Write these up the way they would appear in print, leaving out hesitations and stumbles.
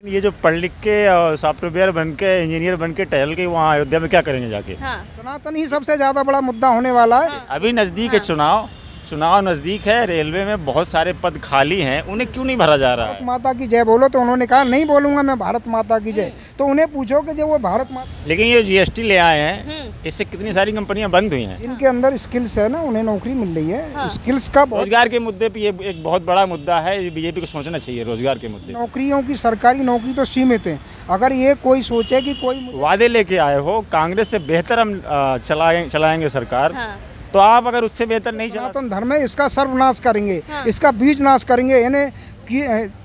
ये जो पढ़ लिख के सॉफ्टवेयर बन के इंजीनियर बन के टहल के वहाँ अयोध्या में क्या करेंगे जाके। हाँ। सनातन ही सबसे ज्यादा बड़ा मुद्दा होने वाला है। अभी नज़दीक है चुनाव नज़दीक है। रेलवे में बहुत सारे पद खाली हैं, उन्हें क्यों नहीं भरा जा रहा भारत है। माता की जय बोलो तो उन्होंने कहा नहीं बोलूंगा मैं भारत माता की जय। तो उन्हें पूछो कि जो वो भारत माता, लेकिन ये जीएसटी ले आए हैं, इससे कितनी सारी कंपनियां बंद हुई हैं। जिनके अंदर स्किल्स है ना उन्हें नौकरी मिल रही है। स्किल्स का बहुत, रोजगार के मुद्दे पे ये एक बहुत बड़ा मुद्दा है। ये बीजेपी को सोचना चाहिए रोजगार के मुद्दे। नौकरियों की सरकारी नौकरी तो सीमित है। अगर ये कोई सोचे कि कोई वादे लेके आए हो कांग्रेस से बेहतर हम चलाएंगे सरकार, हाँ। तो आप अगर उससे बेहतर नहीं चला सनातन धर्म है इसका सर्वनाश करेंगे। इसका बीज नाश करेंगे। यानी कि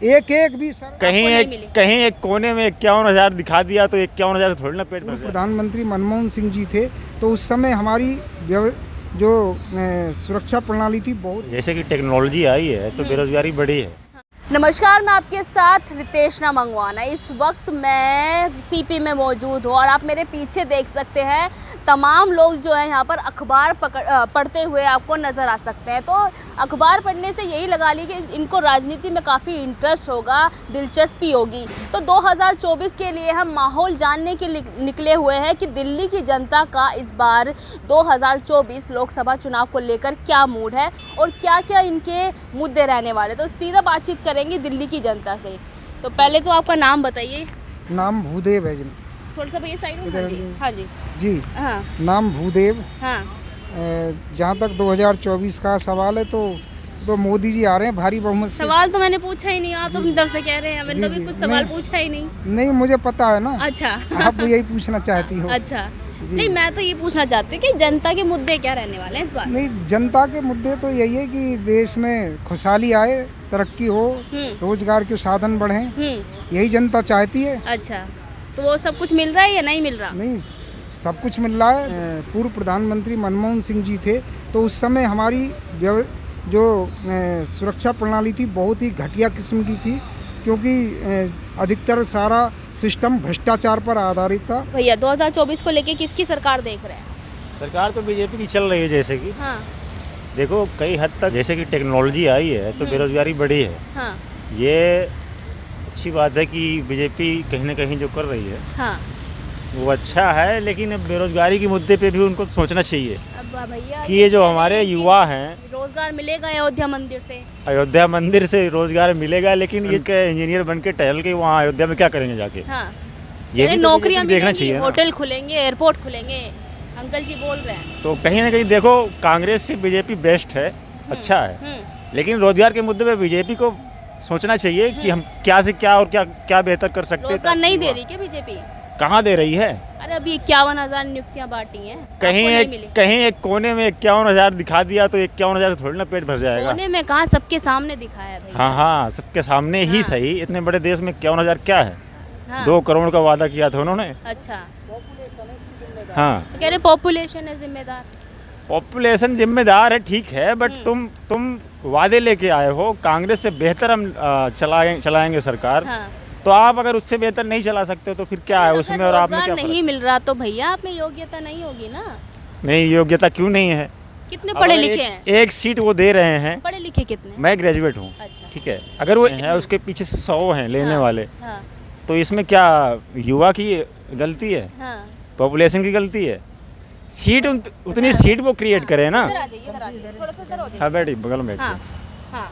एक भी कहीं एक कोने में 51,000 दिखा दिया तो 51,000 थोड़ी ना पेट भर जाए। प्रधानमंत्री मनमोहन सिंह जी थे तो उस समय हमारी जो सुरक्षा प्रणाली थी बहुत, जैसे कि टेक्नोलॉजी आई है तो बेरोजगारी बढ़ी है। नमस्कार, मैं आपके साथ रितेशना मंगवाना। इस वक्त मैं सीपी में मौजूद हूँ और आप मेरे पीछे देख सकते हैं तमाम लोग जो है यहाँ पर अखबार पढ़ते हुए आपको नज़र आ सकते हैं। तो अखबार पढ़ने से यही लगा ली कि इनको राजनीति में काफ़ी इंटरेस्ट होगा, दिलचस्पी होगी। तो 2024 के लिए हम माहौल जानने के लिए निकले हुए हैं कि दिल्ली की जनता का इस बार 2024 लोकसभा चुनाव को लेकर क्या मूड है और क्या क्या इनके मुद्दे रहने वाले। तो सीधा बातचीत करेंगे दिल्ली की जनता से। तो पहले तो आपका नाम बताइए। नाम भूदेव है जी। थोड़ा सा भैया साइड में। हाँ जी, हाँ जी, जी हाँ, नाम भूदेव। हाँ। जहाँ तक 2024 का सवाल है तो मोदी जी आ रहे हैं भारी बहुमत से। सवाल तो मैंने पूछा ही नहीं, आप तो अपनी तरफ से कह रहे हैं। मैंने जी, तो अभी जी, कुछ सवाल नहीं। पूछा ही नहीं। नहीं मुझे पता है ना। अच्छा। आप यही पूछना चाहती हो। अच्छा, नहीं मैं तो ये पूछना चाहती हूँ कि जनता के मुद्दे क्या रहने वाले हैं इस बार। नहीं, जनता के मुद्दे तो यही है कि देश में खुशहाली आए, तरक्की हो, रोजगार के साधन बढ़े, यही जनता चाहती है। अच्छा, तो वो सब कुछ मिल रहा है या नहीं मिल रहा? नहीं, सब कुछ मिल रहा है। पूर्व प्रधानमंत्री मनमोहन सिंह जी थे तो उस समय हमारी जो सुरक्षा प्रणाली थी बहुत ही घटिया किस्म की थी, क्योंकि अधिकतर सारा सिस्टम भ्रष्टाचार पर आधारित था। भैया 2024 को लेके किसकी सरकार देख रहे हैं? सरकार तो बीजेपी की चल रही है। जैसे कि हाँ, देखो कई हद तक जैसे कि टेक्नोलॉजी आई है तो बेरोजगारी बढ़ी है। हाँ, ये अच्छी बात है कि बीजेपी कहीं ना कहीं जो कर रही है हाँ। वो अच्छा है, लेकिन अब बेरोजगारी के मुद्दे पे भी उनको सोचना चाहिए अब भैया कि ये जो हमारे युवा हैं, रोजगार मिलेगा अयोध्या मंदिर से? अयोध्या मंदिर से रोजगार मिलेगा, लेकिन ये इंजीनियर बन के टहल के वहाँ अयोध्या में क्या करेंगे जाके। हाँ, ये भी तो नौकरियां देखना मिलेंगी, चाहिए ना। होटल खुलेंगे, एयरपोर्ट खुलेंगे, अंकल जी बोल रहे हैं। तो कहीं ना कहीं देखो कांग्रेस से बीजेपी बेस्ट है, अच्छा है, लेकिन रोजगार के मुद्दे पे बीजेपी को सोचना चाहिए कि हम क्या से क्या और क्या बेहतर कर सकते हैं। रोजगार नहीं दे रही क्या बीजेपी? कहाँ दे रही है? अरे अभी 51,000 नियुक्तियां बांटी हैं। कहीं एक कोने में 51,000 दिखा दिया तो 51,000 थोड़ी ना पेट भर जाएगा। कोने में कहाँ, सबके सामने दिखाया भैया। हाँ हाँ, सबके सामने ही सही। इतने बड़े देश में 51,000 क्या है? हाँ। 2 करोड़ का वादा किया था उन्होंने। अच्छा, हाँ, तो कह रहे पॉपुलेशन है जिम्मेदार। पॉपुलेशन जिम्मेदार है, ठीक है, बट तुम वादे लेके आए हो कांग्रेस से बेहतर हम चलाएंगे सरकार। हाँ। तो आप अगर उससे बेहतर नहीं चला सकते तो फिर क्या है उसमें और आप में क्या नहीं मिल रहा तो भैया आप में योग्यता नहीं होगी ना? नहीं, योग्यता क्यों नहीं है? कितने पढ़े लिखे हैं? एक सीट वो दे रहे हैं। पढ़े लिखे कितने? मैं ग्रेजुएट हूँ। अच्छा। ठीक है, अगर वो है उसके पीछे 100 हैं लेने वाले, हाँ, तो इसमें क्या युवा की गलती है? हाँ। पॉपुलेशन की गलती है? सीट उतनी सीट वो क्रिएट करे ना। इधर आ जाइए, इधर आ जाइए, थोड़ा सा इधर हो जाइए। हाँ बैठी बगल में बैठी। हाँ, हाँ।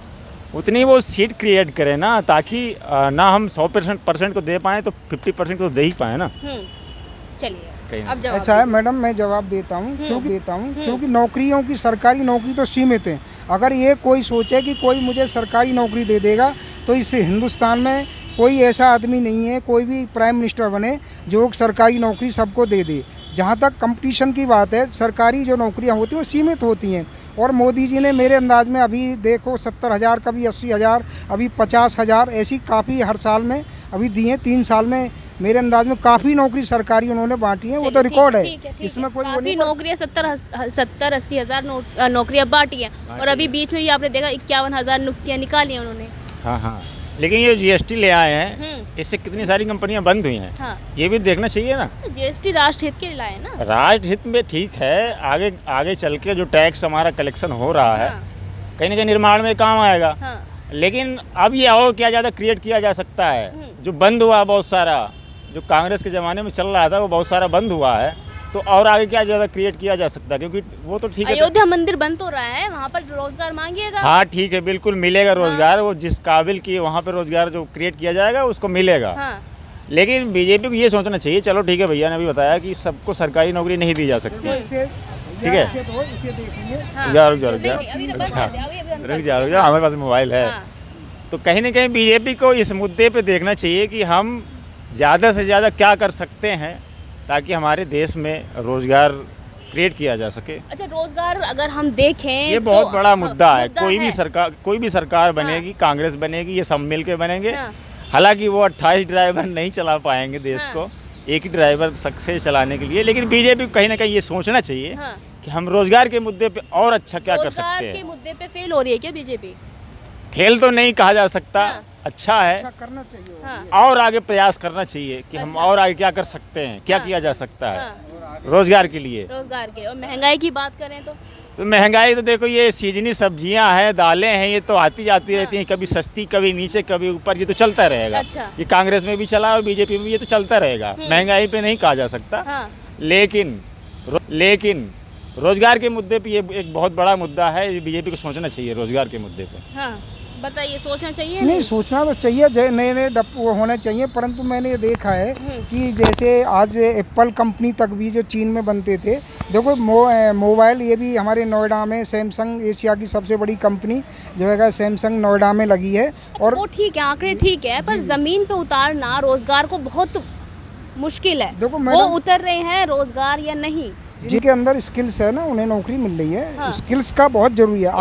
उतनी वो सीट क्रिएट करे ना, ताकि ना हम 100% को दे पाएँ तो 50% को दे ही पाए ना। चलिए अब जवाब ऐसा है मैडम, मैं जवाब देता हूँ क्योंकि नौकरियों की सरकारी नौकरी तो सीमित है। अगर ये कोई सोचे कि कोई मुझे सरकारी नौकरी दे देगा तो इस हिंदुस्तान में कोई ऐसा आदमी नहीं है, कोई भी प्राइम मिनिस्टर बने जो सरकारी नौकरी सबको दे दे। जहाँ तक कंपटीशन की बात है, सरकारी जो नौकरियाँ होती हैं वो सीमित होती हैं। और मोदी जी ने मेरे अंदाज में अभी देखो 70,000, कभी 80,000, अभी 50,000, ऐसी काफ़ी हर साल में अभी दिए। 3 साल में मेरे अंदाज में काफ़ी नौकरी सरकारी उन्होंने बांटी है। वो तो रिकॉर्ड है, इसमें कोई काफी नौकरियां 70-80 हज़ार नौकरियां बांटी हैं। और अभी बीच में भी आपने देखा 51,000 नियुक्तियां निकाली हैं उन्होंने। हाँ हाँ, लेकिन ये जीएसटी ले आए हैं, इससे कितनी सारी कंपनियां बंद हुई हैं। हाँ। ये भी देखना चाहिए ना। जीएसटी राष्ट्र हित के लिए लाए ना। राष्ट्र हित में ठीक है, आगे चल के जो टैक्स हमारा कलेक्शन हो रहा है, हाँ। कहीं ना कहीं निर्माण में काम आएगा। हाँ। लेकिन अब ये और क्या ज़्यादा क्रिएट किया जा सकता है। जो बंद हुआ बहुत सारा, जो कांग्रेस के ज़माने में चल रहा था वो बहुत सारा बंद हुआ है, तो और आगे क्या ज़्यादा क्रिएट किया जा सकता है, क्योंकि वो तो ठीक है। अयोध्या मंदिर बंद तो रहा है, वहाँ पर रोजगार मांगिएगा। हाँ ठीक है, बिल्कुल मिलेगा रोजगार। वो जिस काबिल की वहाँ पे रोजगार जो क्रिएट किया जाएगा उसको मिलेगा। हाँ। लेकिन बीजेपी को ये सोचना चाहिए, चलो ठीक है, भैया ने भी बताया कि सबको सरकारी नौकरी नहीं दी जा सकती। ठीक है, इसे देखेंगे। हाँ। रुक जाओ अभी बंद अच्छा कर दे, अभी बंद कर रुक दे। जाओ हमारे पास मोबाइल है। हाँ। तो कहीं ना कहीं बीजेपी को इस मुद्दे पे देखना चाहिए कि हम ज़्यादा से ज़्यादा क्या कर सकते हैं ताकि हमारे देश में रोज़गार क्रिएट किया जा सके। अच्छा, रोजगार अगर हम देखें ये तो बहुत बड़ा मुद्दा है। मुद्दा कोई भी सरकार बनेगी, कांग्रेस बनेगी, ये सब मिल के बनेंगे। हाँ। हालांकि वो 28 ड्राइवर नहीं चला पाएंगे देश हाँ। को, एक ही ड्राइवर सक्सेस चलाने के लिए। लेकिन बीजेपी को कहीं ना कहीं ये सोचना चाहिए हाँ। कि हम रोज़गार के मुद्दे पे और अच्छा क्या कर सकते रोजगार के हैं। मुद्दे पे फेल हो रही है क्या बीजेपी? फेल तो नहीं कहा जा सकता, हाँ। अच्छा है, अच्छा करना चाहिए। हाँ। और आगे प्रयास करना चाहिए कि हम अच्छा। और आगे क्या कर सकते हैं, क्या हाँ। किया जा सकता है हाँ। रोज़गार के लिए। रोजगार के। और महंगाई की बात करें तो महंगाई तो देखो, ये सीजनी सब्जियां हैं, दालें हैं, ये तो आती जाती रहती हैं, कभी सस्ती कभी नीचे कभी ऊपर, ये तो चलता रहेगा। अच्छा। ये कांग्रेस में भी चला और बीजेपी में भी ये तो चलता रहेगा। महंगाई पे नहीं कहा जा सकता। हाँ। लेकिन रोजगार के मुद्दे पे ये एक बहुत बड़ा मुद्दा है, ये बीजेपी को सोचना चाहिए रोजगार के मुद्दे पे। हाँ, बताइए, सोचना चाहिए? नहीं, सोचना तो चाहिए, नए नए वो होने चाहिए। परंतु मैंने ये देखा है कि जैसे आज एप्पल कंपनी तक भी जो चीन में बनते थे, देखो मोबाइल ये भी हमारे नोएडा में सैमसंग, एशिया की सबसे बड़ी कंपनी जो है सैमसंग नोएडा में लगी है। और वो ठीक है, आंकड़े ठीक है, पर जमीन पे उतारना रोजगार को बहुत मुश्किल है। देखो वो मैडम, उतर रहे हैं रोजगार या नहीं? जिनके अंदर स्किल्स है ना, उन्हें नौकरी मिल रही है। हाँ। स्किल्स का बहुत जरूरी है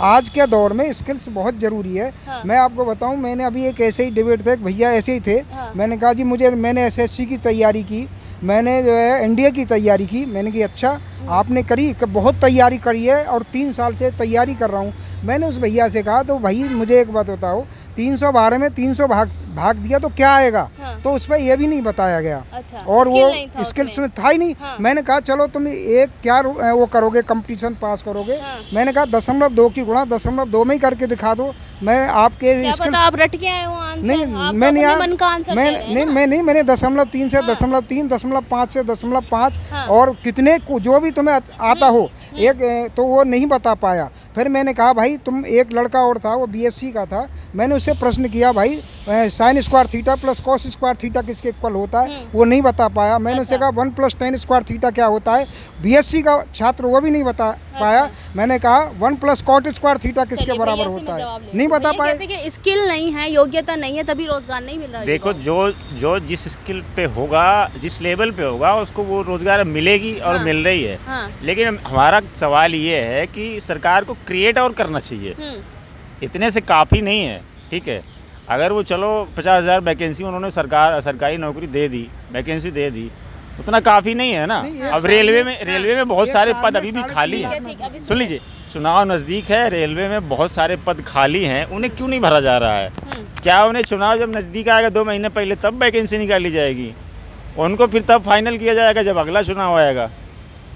आज के दौर में स्किल्स बहुत ज़रूरी है। हाँ। मैं आपको बताऊं, मैंने अभी एक ऐसे ही डिबेट थे, एक भैया ऐसे ही थे। हाँ। मैंने कहा जी मैंने एसएससी की तैयारी की, मैंने जो है एनडीए की तैयारी की। मैंने कहा अच्छा आपने करी? कि बहुत तैयारी करी है और 3 साल से तैयारी कर रहा हूँ। मैंने उस भैया से कहा तो भाई मुझे एक बात बताओ, 312 में 300 भाग दिया तो क्या आएगा? हाँ। तो उस पर यह भी नहीं बताया गया। अच्छा, और स्किल वो नहीं था स्किल्स उसमें। में था ही नहीं। हाँ। मैंने कहा चलो तुम एक क्या वो करोगे, कंपटीशन पास करोगे। हाँ। मैंने कहा 0.2 की गुणा 0.2 में ही करके दिखा दो। मैं आपके क्या स्किल पता आप रट के आए हो आंसर? नहीं, आप मैं तो नहीं अपने मन का आंसर दे रहे हैं ना। मैंने 0.3 से हाँ। 0.3, 0.5 से 0.5 हाँ। और कितने जो भी तुम्हें आता हो एक, तो वो नहीं बता पाया। फिर मैंने कहा भाई तुम, एक लड़का और था वो बीएससी का था, मैंने उससे प्रश्न किया भाई sin square theta plus cos square theta किसके इक्वल होता है? वो नहीं बता पाया। मैंने उससे कहा 1 + tan स्क्वायर थीटा क्या होता है? बीएससी का छात्र वो भी नहीं बता पाया। मैंने कहा 1 + cot स्क्वायर थीटा किसके चलिए, बराबर भैया से होता मैं है? जवाब लेती नहीं हूँ। बता भैया पाए। कहते हैं कि स्किल नहीं है, योग्यता नहीं है, तभी रोजगार नहीं मिल रहा है। देखो, जो जिस स्किल पे होगा, जिस लेवल पे होगा, उसको वो रोजगार मिलेगी और हाँ। मिल रही है। हाँ। लेकिन हमारा सवाल ये है कि सरकार को क्रिएट और करना चाहिए, इतने से काफ़ी नहीं है। ठीक है, अगर वो चलो 50,000 वैकेंसी उन्होंने सरकारी नौकरी दे दी, वैकेंसी दे दी, उतना काफ़ी नहीं है ना। नहीं, अब रेलवे में बहुत एक सारे साल पद में अभी भी 3.5 खाली लाख ठीक है, अभी हैं। सुन लीजिए, चुनाव नज़दीक है, रेलवे में बहुत सारे पद खाली हैं, उन्हें क्यों नहीं भरा जा रहा है? क्या उन्हें चुनाव जब नज़दीक आएगा 2 महीने पहले तब वैकेंसी निकाली जाएगी? उनको फिर तब फाइनल किया जाएगा जब अगला चुनाव आएगा।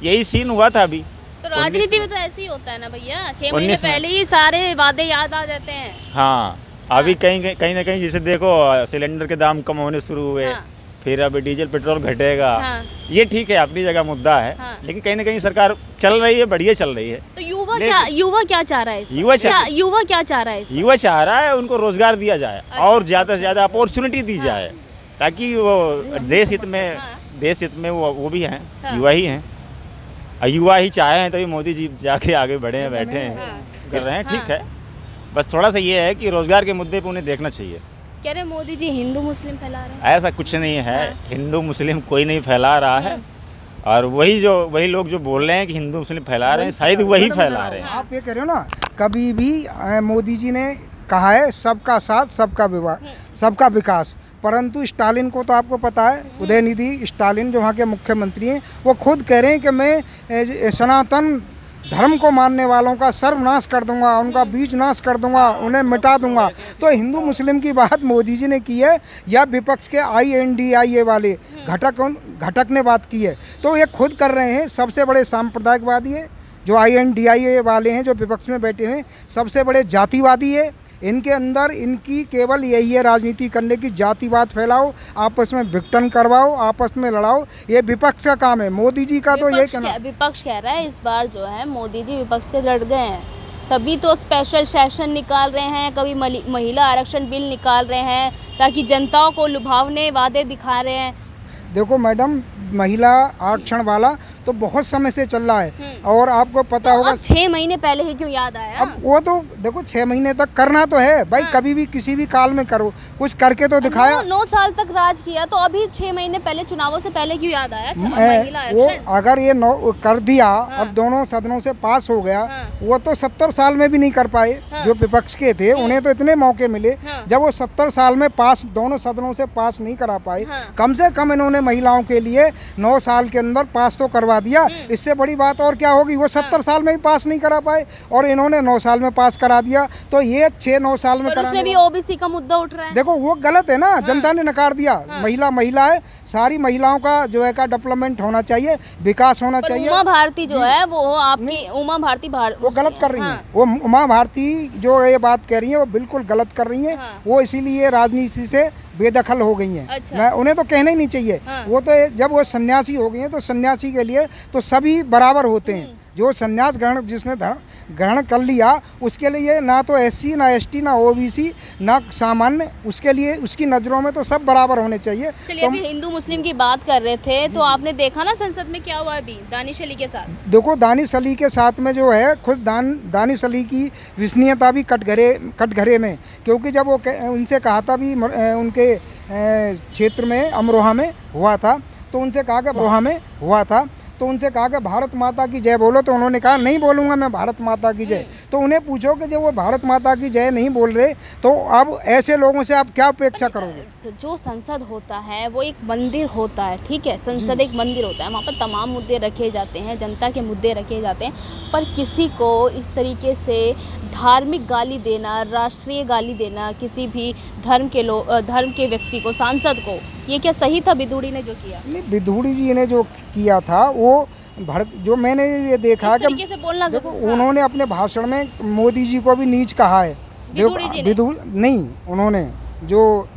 यही सीन हुआ था अभी। तो राजनीति में तो ऐसे ही होता है ना भैया, 6 महीने 19 में। पहले ही सारे वादे याद आ जाते हैं। हाँ, अभी कहीं ना कहीं जैसे देखो सिलेंडर के दाम कम होने शुरू हुए, हाँ। फिर अभी डीजल पेट्रोल घटेगा। हाँ। ये ठीक है, अपनी जगह मुद्दा है। हाँ। लेकिन कहीं ना कहीं सरकार चल रही है, बढ़िया चल रही है। तो युवा लेकिन- क्या चाह रहा है इसमें? युवा चाह- युवा क्या चाह रहा है इसमें? युवा चाह रहा है उनको रोजगार दिया जाए और ज़्यादा से ज़्यादा अपॉर्चुनिटी दी जाए, ताकि वो देश हित में वो भी हैं, हाँ। युवा ही हैं। और युवा ही चाहे हैं तभी मोदी जी जाके आगे बढ़े हैं, बैठे हैं, कर रहे हैं। ठीक है, बस थोड़ा सा ये है कि रोजगार के मुद्दे पे उन्हें देखना चाहिए। कह रहे मोदी जी हिंदू मुस्लिम फैला रहे हैं। ऐसा कुछ नहीं है, हिंदू मुस्लिम कोई नहीं फैला रहा है। और वही लोग जो बोल रहे हैं कि हिंदू मुस्लिम फैला रहे हैं, शायद वही फैला रहे हैं। आप ये कह रहे हो ना, कभी भी मोदी जी ने कहा है सबका साथ सबका विकास। परंतु स्टालिन को तो आपको पता है, उदयनिधि स्टालिन जो वहाँ के मुख्यमंत्री हैं, वो खुद कह रहे हैं कि मैं सनातन धर्म को मानने वालों का सर्वनाश कर दूंगा, उनका बीज नाश कर दूंगा, उन्हें मिटा दूंगा। तो हिंदू मुस्लिम की बात मोदी जी ने की है या विपक्ष के INDIA वाले घटक ने बात की है? तो ये खुद कर रहे हैं। सबसे बड़े सांप्रदायिकवादी है जो INDIA वाले हैं, जो विपक्ष में बैठे हैं, सबसे बड़े जातिवादी है। इनके अंदर इनकी केवल यही है राजनीति करने की, जातिवाद फैलाओ, आपस में विघटन करवाओ, आपस में लड़ाओ, ये विपक्ष का काम है। मोदी जी का तो ये कहना, विपक्ष कह रहा है इस बार जो है मोदी जी विपक्ष से लड़ गए हैं, तभी तो स्पेशल सेशन निकाल रहे हैं, कभी महिला आरक्षण बिल निकाल रहे हैं ताकि जनताओं को लुभावने वादे दिखा रहे हैं। देखो मैडम, महिला आरक्षण वाला तो बहुत समय से चल रहा है और आपको पता तो होगा। अब 6 महीने पहले ही क्यों याद आया? अब वो तो देखो 6 महीने तक करना तो है भाई, कभी भी किसी भी काल में करो, कुछ करके तो दिखाया। 9 साल तक राज किया तो अभी 6 महीने पहले, चुनावों से पहले क्यों याद आया महिला वो आरक्षण? अगर ये कर दिया, अब दोनों सदनों से पास हो गया, वो तो 70 साल में भी नहीं कर पाए। जो विपक्ष के थे उन्हें तो इतने मौके मिले, जब वो 70 साल में पास दोनों सदनों से पास नहीं करा पाए, कम से कम इन्होंने महिलाओं के लिए 9 साल के अंदर पास तो करवा दिया। इससे बड़ी बात और क्या होगी? वो 70 साल में भी पास नहीं करा पाए और इन्होंने 9 साल में पास करा दिया, तो ये 6-9 साल में पर उसमें भी ओबीसी का मुद्दा उठ रहा है। देखो वो गलत है ना, जनता ने नकार दिया। महिला है, सारी महिलाओं का जो है का डेवलपमेंट होना चाहिए, विकास होना चाहिए। उमा भारती जो है वो आपकी उमा भारती वो गलत कर रही है। वो उमा भारती जो ये बात कह रही है वो बिल्कुल गलत कर रही है। वो इसीलिए राजनीति से बेदखल हो गई हैं। अच्छा। मैं उन्हें तो कहना ही नहीं चाहिए। वो तो जब वो सन्यासी हो गई हैं तो सन्यासी के लिए तो सभी बराबर होते हैं। जो संन्यास ग्रहण जिसने ग्रहण कर लिया उसके लिए ना तो एससी ना एसटी ना ओबीसी ना सामान्य, उसके लिए उसकी नज़रों में तो सब बराबर होने चाहिए। चलिए, अभी हिंदू मुस्लिम की बात कर रहे थे तो आपने देखा ना संसद में क्या हुआ अभी दानिश अली के साथ? देखो दानिश अली के साथ में जो है खुद दानिश अली की विश्वसनीयता भी कटघरे में, क्योंकि जब वो उनसे कहा था भी उनके क्षेत्र में अमरोहा में हुआ था, तो उनसे कहा कि अमरोहा में हुआ था तो उनसे कहा कि भारत माता की जय बोलो, तो उन्होंने कहा नहीं बोलूँगा मैं भारत माता की जय। तो उन्हें पूछो कि जब वो भारत माता की जय नहीं बोल रहे तो अब ऐसे लोगों से आप क्या अपेक्षा करोगे? जो संसद होता है वो एक मंदिर होता है, ठीक है, संसद एक मंदिर होता है, वहाँ पर तमाम मुद्दे रखे जाते हैं, जनता के मुद्दे रखे जाते हैं, पर किसी को इस तरीके से धार्मिक गाली देना, राष्ट्रीय गाली देना किसी भी धर्म के व्यक्ति को, सांसद को, ये क्या सही था विधूड़ी ने जो किया? नहीं, विधूड़ी जी ने जो किया था वो जो मैंने ये देखा कि से बोलना देखो उन्होंने अपने भाषण में मोदी जी को भी नीच कहा है। नहीं, उन्होंने जो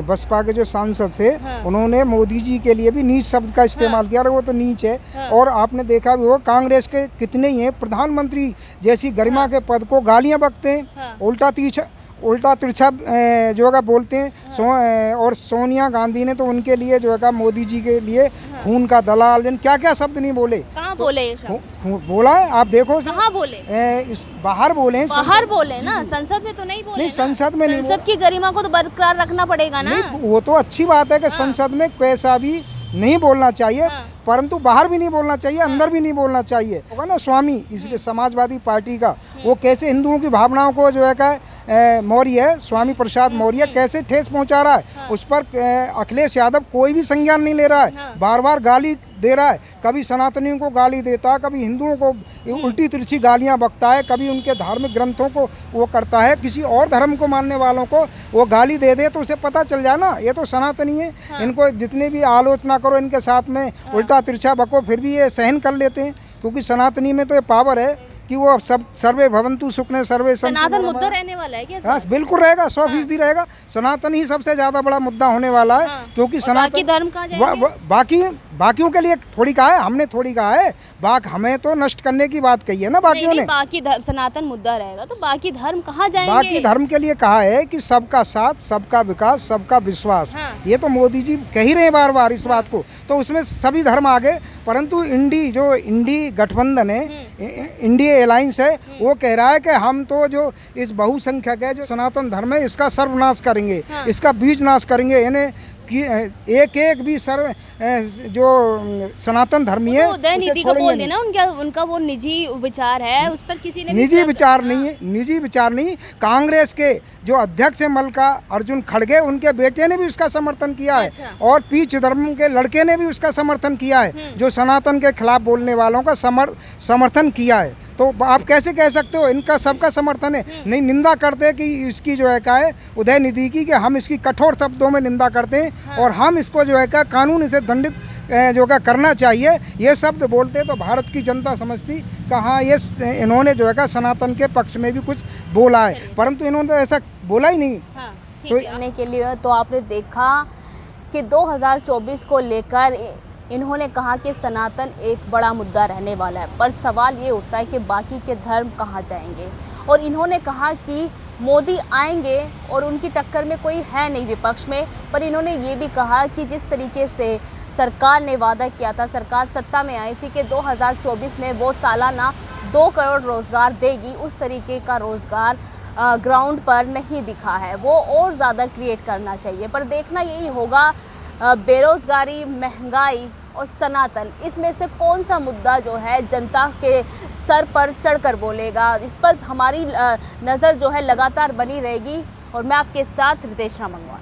बसपा के जो सांसद थे उन्होंने मोदी जी के लिए भी नीच शब्द का इस्तेमाल किया और वो तो नीच है। और आपने देखा भी हो कांग्रेस के कितने ही हैं प्रधानमंत्री जैसी गरिमा के पद को गालियां बकते हैं, उल्टा तिरछा जो है बोलते हैं। और सोनिया गांधी ने तो उनके लिए जो है मोदी जी के लिए खून का दलाल क्या क्या शब्द नहीं बोले। कहाँ बोले ये शब्द? बोला है, आप देखो कहाँ बोले? बाहर बोले ना, संसद में तो नहीं बोले। नहीं, संसद में नहीं। संसद की गरिमा को तो बरकरार रखना पड़ेगा ना। वो तो अच्छी बात है कि संसद में कैसा भी नहीं बोलना चाहिए, परंतु बाहर भी नहीं बोलना चाहिए, अंदर भी नहीं बोलना चाहिए। होगा ना स्वामी इसके समाजवादी पार्टी का, वो कैसे हिंदुओं की भावनाओं को जो है का मौर्य, स्वामी प्रसाद मौर्य कैसे ठेस पहुंचा रहा है। उस पर अखिलेश यादव कोई भी संज्ञान नहीं ले रहा है, बार बार गाली दे रहा है, कभी सनातनियों को गाली देता है, कभी हिंदुओं को उल्टी तिरछी गालियां बकता है, कभी उनके धार्मिक ग्रंथों को वो करता है। किसी और धर्म को मानने वालों को वो गाली दे दे तो उसे पता चल जाए ना ये तो सनातनी है। इनको जितनी भी आलोचना करो, इनके साथ में उल्टा तिरछा बको, फिर भी ये सहन कर लेते हैं, क्योंकि सनातनी में तो ये पावर है कि वो सब सर्वे भवंतु सुखने सर्वे। सनातन मुद्दा रहने वाला है क्या? हाँ बिल्कुल रहेगा, 100% रहेगा। सनातन ही सबसे ज्यादा बड़ा मुद्दा होने वाला है, क्योंकि सनातन धर्म कहाँ बाकियों के लिए थोड़ी कहा है, हमने थोड़ी कहा है, हमें तो नष्ट करने की बात कही है ना बाकियों ने। बाकी सनातन मुद्दा रहेगा तो बाकी धर्म कहाँ जाएंगे? बाकी धर्म के लिए कहा है कि सबका साथ, सबका विकास, सबका विश्वास। ये तो मोदी जी कह ही रहे बार बार इस बात को, तो उसमें सभी धर्म आ गए। परंतु इंडी गठबंधन है, इंडिया अलायंस है, वो कह रहा है कि हम तो जो इस बहुसंख्यक है जो सनातन धर्म है इसका सर्वनाश करेंगे, इसका बीज नाश करेंगे। यानी कि एक भी जो सनातन धर्मी है उदयनिधि को बोल देना, उनका वो निजी विचार है, उस पर किसी ने निजी विचार नहीं है, निजी विचार नहीं। कांग्रेस के जो अध्यक्ष है मल्लिकार्जुन खड़गे, उनके बेटे ने भी उसका समर्थन किया है। और पी चिदंबरम के लड़के ने भी उसका समर्थन किया है, जो सनातन के खिलाफ बोलने वालों का समर्थन किया है। तो आप कैसे कह सकते हो इनका सबका समर्थन है? नहीं, निंदा करते कि इसकी जो है क्या है उदयनिधि की, कि हम इसकी कठोर शब्दों में निंदा करते हैं और हम इसको जो है क्या कानून से दंडित जो क्या करना चाहिए, ये शब्द बोलते तो भारत की जनता समझती कहाँ ये इन्होंने जो है क्या सनातन के पक्ष में भी कुछ बोला है, परंतु इन्होंने तो ऐसा बोला ही नहीं। हाँ, ठीक है। आने के लिए तो आपने देखा कि 2024 को लेकर इन्होंने कहा कि सनातन एक बड़ा मुद्दा रहने वाला है, पर सवाल ये उठता है कि बाकी के धर्म कहाँ जाएंगे। और इन्होंने कहा कि मोदी आएंगे और उनकी टक्कर में कोई है नहीं विपक्ष में, पर इन्होंने ये भी कहा कि जिस तरीके से सरकार ने वादा किया था, सरकार सत्ता में आई थी कि 2024 में वो सालाना 2 करोड़ रोज़गार देगी, उस तरीके का रोज़गार ग्राउंड पर नहीं दिखा है। वो और ज़्यादा क्रिएट करना चाहिए। पर देखना यही होगा बेरोज़गारी, महंगाई और सनातन, इसमें से कौन सा मुद्दा जो है जनता के सर पर चढ़कर बोलेगा। इस पर हमारी नज़र जो है लगातार बनी रहेगी। और मैं आपके साथ रितेश मंगवाना।